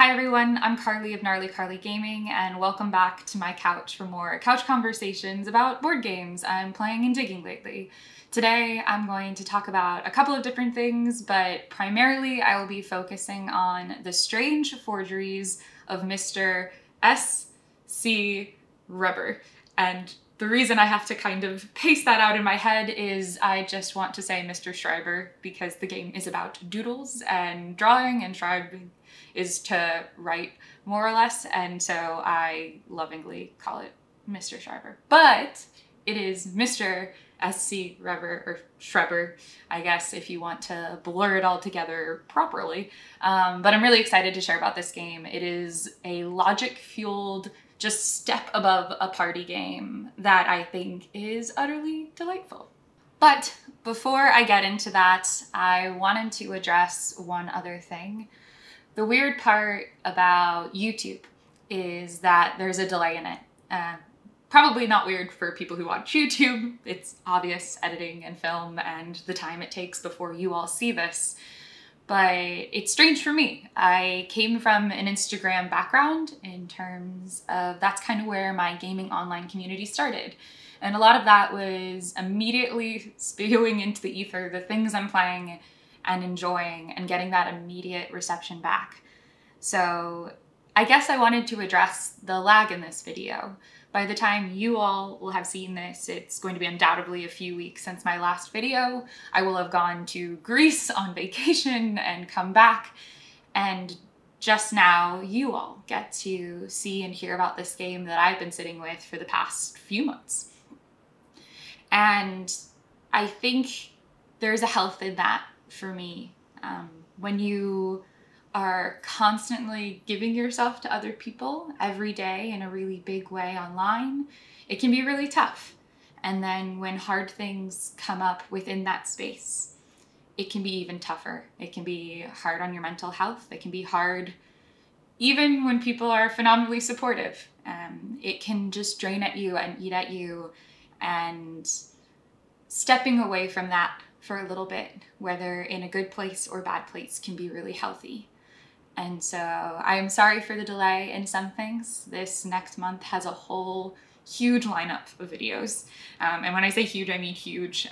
Hi everyone, I'm Carly of Gnarly Carley Gaming, and welcome back to my couch for more couch conversations about board games I'm playing and digging lately. Today I'm going to talk about a couple of different things, but primarily I will be focusing on the strange forgeries of Mr. S.C. Rheber. And the reason I have to kind of pace that out in my head is I just want to say Mr. Schreiber because the game is about doodles and drawing, and Schreiber is to write more or less, and so I lovingly call it Mr. Schreiber. But it is Mr. S.C. Rheber, or Schreiber, I guess, if you want to blur it all together properly. But I'm really excited to share about this game. It is a logic-fueled, just step above a party game that I think is utterly delightful. But before I get into that, I wanted to address one other thing. The weird part about YouTube is that there's a delay in it. Probably not weird for people who watch YouTube. It's obvious, editing and film and the time it takes before you all see this. But it's strange for me. I came from an Instagram background in terms of that's kind of where my gaming online community started. And a lot of that was immediately spewing into the ether the things I'm playing and enjoying and getting that immediate reception back. So I guess I wanted to address the lag in this video. By the time you all will have seen this, it's going to be undoubtedly a few weeks since my last video. I will have gone to Greece on vacation and come back, and just now you all get to see and hear about this game that I've been sitting with for the past few months. And I think there's a health in that for me. When you are constantly giving yourself to other people every day in a really big way online, it can be really tough. And then when hard things come up within that space, it can be even tougher. It can be hard on your mental health. It can be hard even when people are phenomenally supportive. It can just drain at you and eat at you, and stepping away from that for a little bit, whether in a good place or bad place, can be really healthy. And so I am sorry for the delay in some things. This next month has a whole huge lineup of videos. And when I say huge, I mean huge.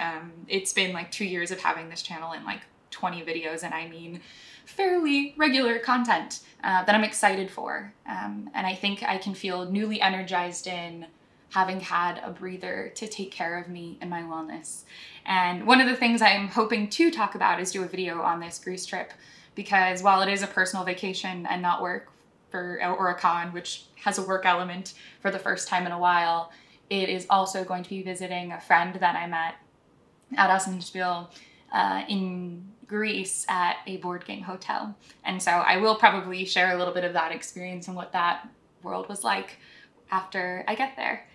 It's been like 2 years of having this channel and like 20 videos, and I mean fairly regular content that I'm excited for. And I think I can feel newly energized in having had a breather to take care of me and my wellness. And one of the things I'm hoping to talk about is do a video on this Greece trip, because while it is a personal vacation and not work or a con, which has a work element for the first time in a while, it is also going to be visiting a friend that I met at Asenspiel in Greece at a board game hotel. And so I will probably share a little bit of that experience and what that world was like after I get there.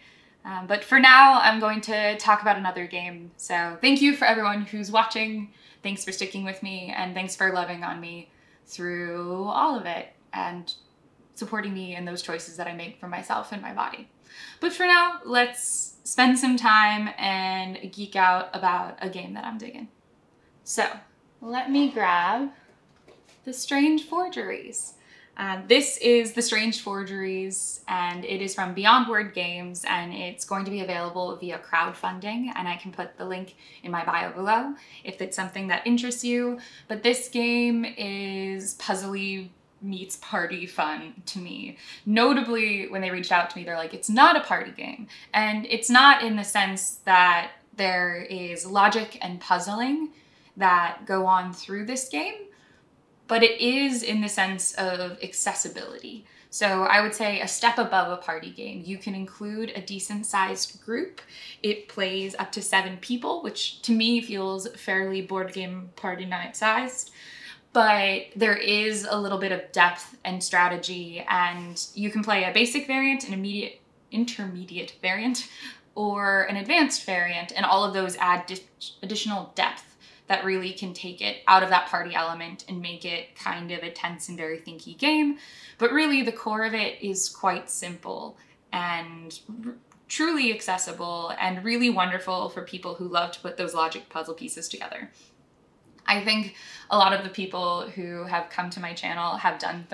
But for now, I'm going to talk about another game. So thank you for everyone who's watching. Thanks for sticking with me, and thanks for loving on me through all of it and supporting me in those choices that I make for myself and my body. But for now, let's spend some time and geek out about a game that I'm digging. So let me grab the Strange Forgeries. This is the Strange Forgeries, and it is from Beyond Word Games, and it's going to be available via crowdfunding, and I can put the link in my bio below if it's something that interests you. But this game is puzzly meets party fun to me. Notably, when they reached out to me, they're like, it's not a party game. And it's not in the sense that there is logic and puzzling that go on through this game, but it is in the sense of accessibility. So I would say a step above a party game. You can include a decent sized group. It plays up to 7 people, which to me feels fairly board game party night sized. But there is a little bit of depth and strategy, and you can play a basic variant, an intermediate variant, or an advanced variant, and all of those add additional depth that really can take it out of that party element and make it kind of a tense and very thinky game. But really the core of it is quite simple and truly accessible and really wonderful for people who love to put those logic puzzle pieces together. I think a lot of the people who have come to my channel have done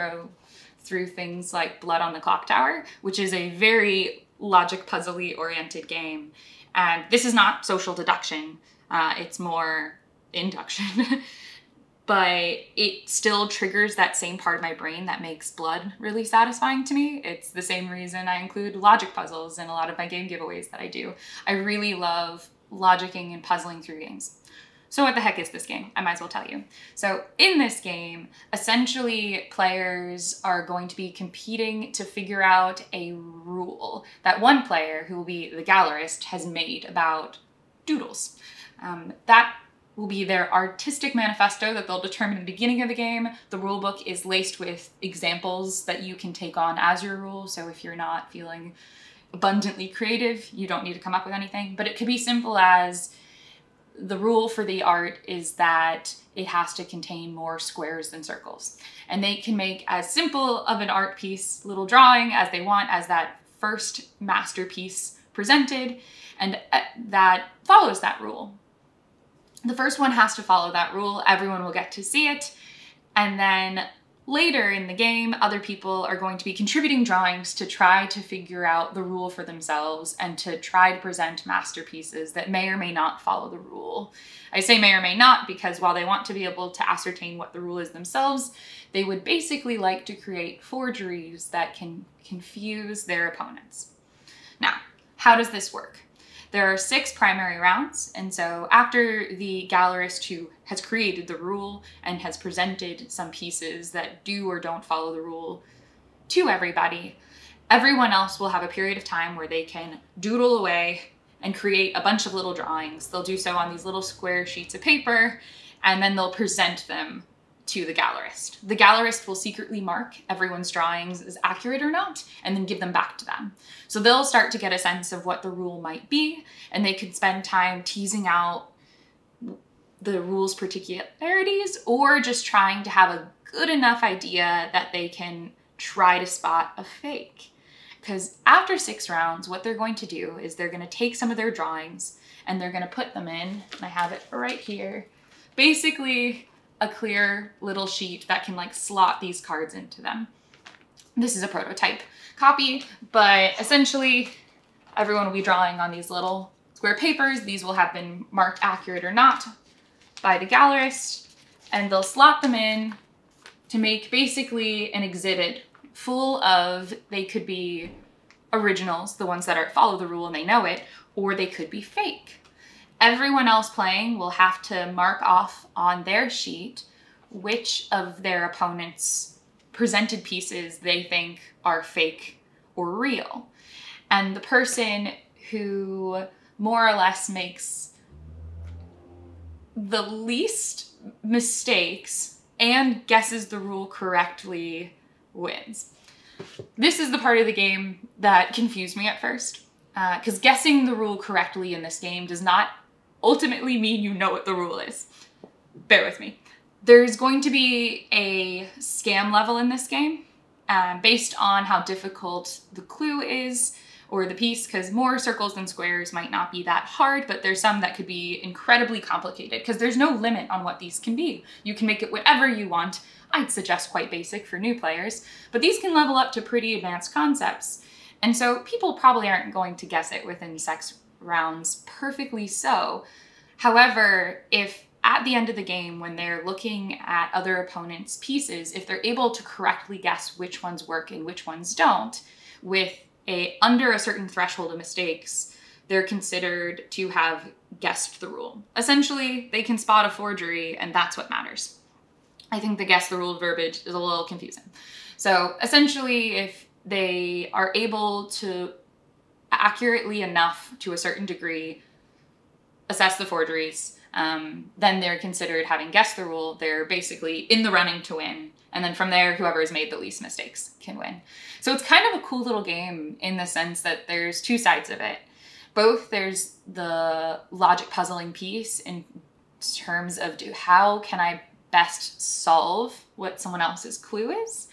through things like Blood on the Clock Tower, which is a very logic puzzle-y oriented game. And this is not social deduction, it's more induction. But it still triggers that same part of my brain that makes Blood really satisfying to me. It's the same reason I include logic puzzles in a lot of my game giveaways that I do. I really love logicking and puzzling through games. So what the heck is this game? I might as well tell you. So in this game, essentially players are going to be competing to figure out a rule that one player, who will be the gallerist, has made about doodles. That will be their artistic manifesto that they'll determine at the beginning of the game. The rule book is laced with examples that you can take on as your rule. So if you're not feeling abundantly creative, you don't need to come up with anything. But it could be simple as the rule for the art is that it has to contain more squares than circles. And they can make as simple of an art piece, little drawing as they want as that first masterpiece presented, and that follows that rule. The first one has to follow that rule. Everyone will get to see it. And then later in the game, other people are going to be contributing drawings to try to figure out the rule for themselves and to try to present masterpieces that may or may not follow the rule. I say may or may not because while they want to be able to ascertain what the rule is themselves, they would basically like to create forgeries that can confuse their opponents. Now, how does this work? There are 6 primary rounds, and so after the gallerist who has created the rule and has presented some pieces that do or don't follow the rule to everybody, everyone else will have a period of time where they can doodle away and create a bunch of little drawings. They'll do so on these little square sheets of paper, and then they'll present them to the gallerist. The gallerist will secretly mark everyone's drawings as accurate or not, and then give them back to them. So they'll start to get a sense of what the rule might be, and they could spend time teasing out the rule's particularities, or just trying to have a good enough idea that they can try to spot a fake. Because after 6 rounds, what they're going to do is they're going to take some of their drawings and they're going to put them in, and I have it right here, basically a clear little sheet that can like slot these cards into them. This is a prototype copy, but essentially everyone will be drawing on these little square papers. These will have been marked accurate or not by the gallerist, and they'll slot them in to make basically an exhibit full of, they could be originals, the ones that follow the rule and they know it, or they could be fake. Everyone else playing will have to mark off on their sheet which of their opponent's presented pieces they think are fake or real. And the person who more or less makes the least mistakes and guesses the rule correctly wins. This is the part of the game that confused me at first, because guessing the rule correctly in this game does not ultimately mean you know what the rule is. Bear with me. There's going to be a scam level in this game based on how difficult the clue is or the piece, because more circles than squares might not be that hard, but there's some that could be incredibly complicated because there's no limit on what these can be. You can make it whatever you want. I'd suggest quite basic for new players, but these can level up to pretty advanced concepts. And so people probably aren't going to guess it within 6 rounds, perfectly so. However, if at the end of the game, when they're looking at other opponents' pieces, if they're able to correctly guess which ones work and which ones don't, with under a certain threshold of mistakes, they're considered to have guessed the rule. Essentially, they can spot a forgery, and that's what matters. I think the guess the rule verbiage is a little confusing. So essentially, if they are able to accurately enough to a certain degree assess the forgeries, then they're considered having guessed the rule. They're basically in the running to win. And then from there, whoever has made the least mistakes can win. So it's kind of a cool little game in the sense that there's 2 sides of it. Both there's the logic puzzling piece in terms of how can I best solve what someone else's clue is.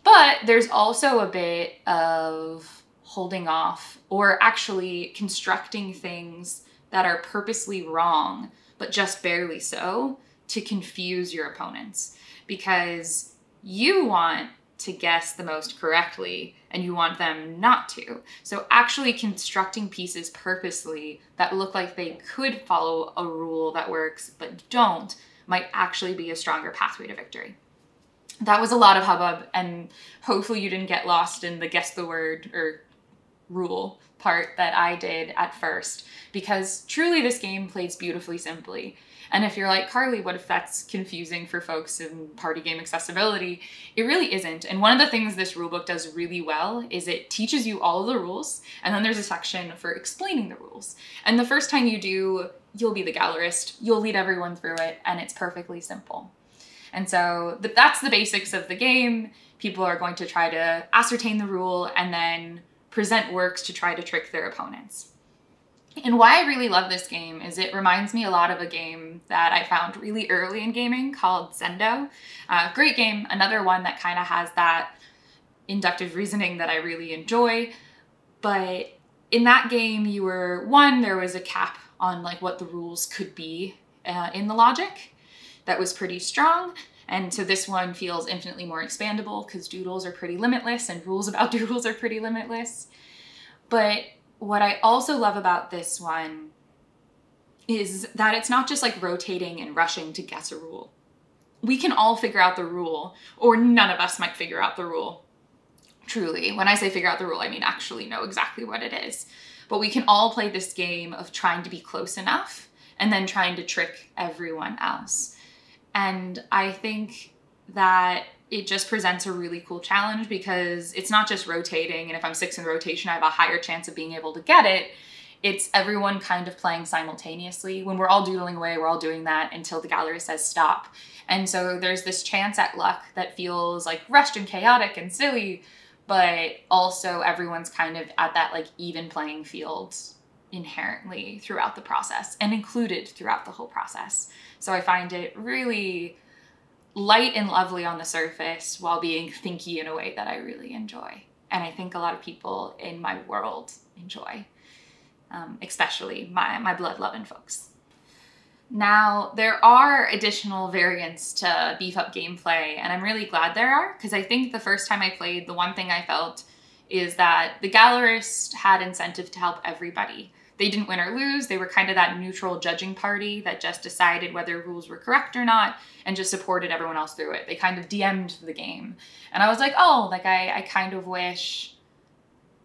But there's also a bit of holding off or actually constructing things that are purposely wrong, but just barely so, to confuse your opponents. Because you want to guess the most correctly and you want them not to. So actually constructing pieces purposely that look like they could follow a rule that works but don't might actually be a stronger pathway to victory. That was a lot of hubbub, and hopefully you didn't get lost in the guess the word or rule part that I did at first, because truly this game plays beautifully simply. And if you're like, Carly, what if that's confusing for folks in party game accessibility? It really isn't. And one of the things this rulebook does really well is it teaches you all of the rules, and then there's a section for explaining the rules. And the first time you do, you'll be the gallerist, you'll lead everyone through it, and it's perfectly simple. And so that's the basics of the game. People are going to try to ascertain the rule and then present works to try to trick their opponents. And why I really love this game is it reminds me a lot of a game that I found really early in gaming called Zendo. Great game, another one that kind of has that inductive reasoning that I really enjoy. But in that game, there was a cap on like what the rules could be in the logic that was pretty strong. And so this one feels infinitely more expandable because doodles are pretty limitless and rules about doodles are pretty limitless. But what I also love about this one is that it's not just like rotating and rushing to guess a rule. We can all figure out the rule, or none of us might figure out the rule. Truly, when I say figure out the rule, I mean actually know exactly what it is. But we can all play this game of trying to be close enough and then trying to trick everyone else. And I think that it just presents a really cool challenge because it's not just rotating, and if I'm 6 in rotation, I have a higher chance of being able to get it. It's everyone kind of playing simultaneously. When we're all doodling away, we're all doing that until the gallery says stop. And so there's this chance at luck that feels like rushed and chaotic and silly, but also everyone's kind of at that like even playing field inherently throughout the process and included throughout the whole process. So I find it really light and lovely on the surface while being thinky in a way that I really enjoy. And I think a lot of people in my world enjoy, especially my blood-loving folks. Now, there are additional variants to beef up gameplay, and I'm really glad there are, because I think the first time I played, the one thing I felt is that the gallerist had incentive to help everybody. They didn't win or lose. They were kind of that neutral judging party that just decided whether rules were correct or not and just supported everyone else through it. They kind of DM'd the game. And I was like, oh, like I kind of wish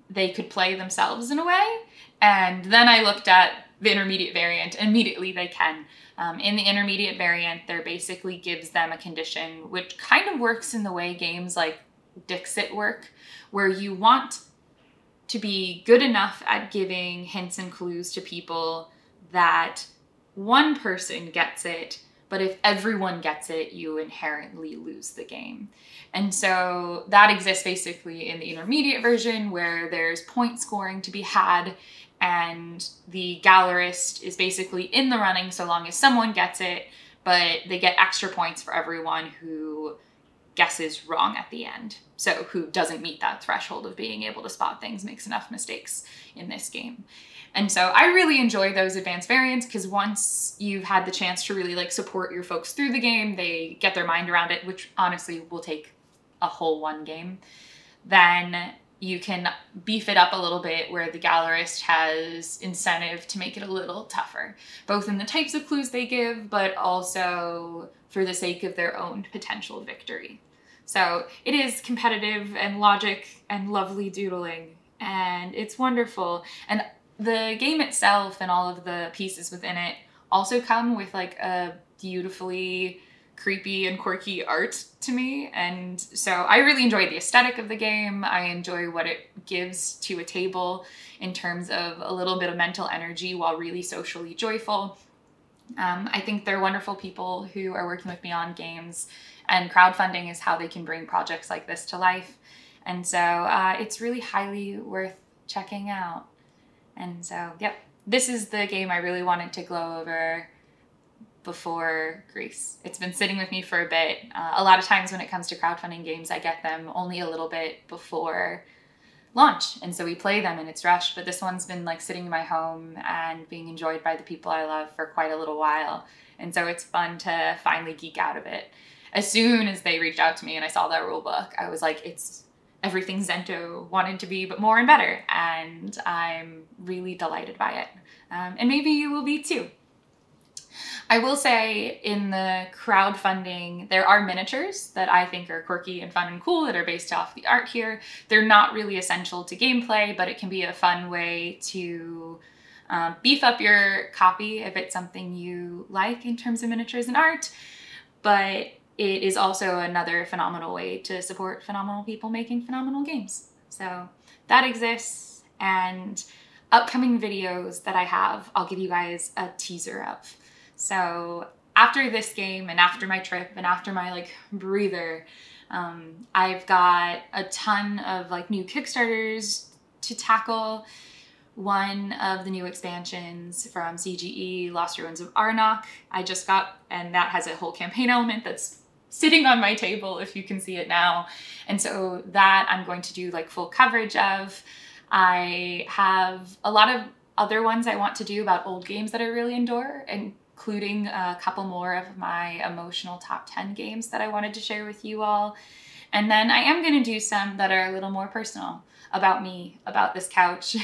they could play themselves in a way. And then I looked at the intermediate variant, and immediately they can. In the intermediate variant, there basically gives them a condition which kind of works in the way games like Dixit work, where you want to be good enough at giving hints and clues to people that one person gets it, but if everyone gets it, you inherently lose the game. And so that exists basically in the intermediate version, where there's point scoring to be had, and the gallerist is basically in the running so long as someone gets it, but they get extra points for everyone who guesses wrong at the end. So who doesn't meet that threshold of being able to spot things, makes enough mistakes in this game. And so I really enjoy those advanced variants, because once you've had the chance to really like support your folks through the game, they get their mind around it, which honestly will take a whole one game, then you can beef it up a little bit where the gallerist has incentive to make it a little tougher, both in the types of clues they give, but also for the sake of their own potential victory. So it is competitive and logic and lovely doodling, and it's wonderful. And the game itself and all of the pieces within it also come with like a beautifully creepy and quirky art to me. And so I really enjoy the aesthetic of the game. I enjoy what it gives to a table in terms of a little bit of mental energy while really socially joyful. I think they're wonderful people who are working with me on games, and crowdfunding is how they can bring projects like this to life. And so it's really highly worth checking out. And so, yep, this is the game I really wanted to glow over before Greece. It's been sitting with me for a bit. A lot of times when it comes to crowdfunding games, I get them only a little bit before launch, and so we play them and it's rushed, but this one's been like sitting in my home and being enjoyed by the people I love for quite a little while, and so it's fun to finally geek out of it. as soon as they reached out to me and I saw that rule book, I was like, it's everything Zento wanted to be, but more and better. And I'm really delighted by it. And maybe you will be too. I will say in the crowdfunding, there are miniatures that I think are quirky and fun and cool that are based off the art here. They're not really essential to gameplay, but it can be a fun way to beef up your copy if it's something you like in terms of miniatures and art. But it is also another phenomenal way to support phenomenal people making phenomenal games. So that exists, and upcoming videos that I have, I'll give you guys a teaser of. So after this game and after my trip and after my like breather, I've got a ton of like new Kickstarters to tackle. One of the new expansions from CGE, Lost Ruins of Arnok, I just got, and that has a whole campaign element that's sitting on my table if you can see it now. And so that I'm going to do like full coverage of. I have a lot of other ones I want to do about old games that I really adore, including a couple more of my emotional top 10 games that I wanted to share with you all. And then I am going to do some that are a little more personal about me, about this couch,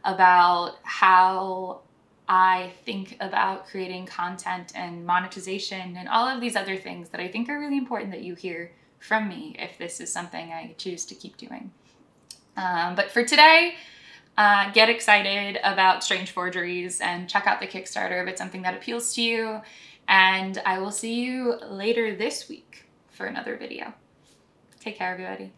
about how I think about creating content and monetization and all of these other things that I think are really important that you hear from me if this is something I choose to keep doing. But for today, get excited about Strange Forgeries and check out the Kickstarter if it's something that appeals to you. And I will see you later this week for another video. Take care, everybody.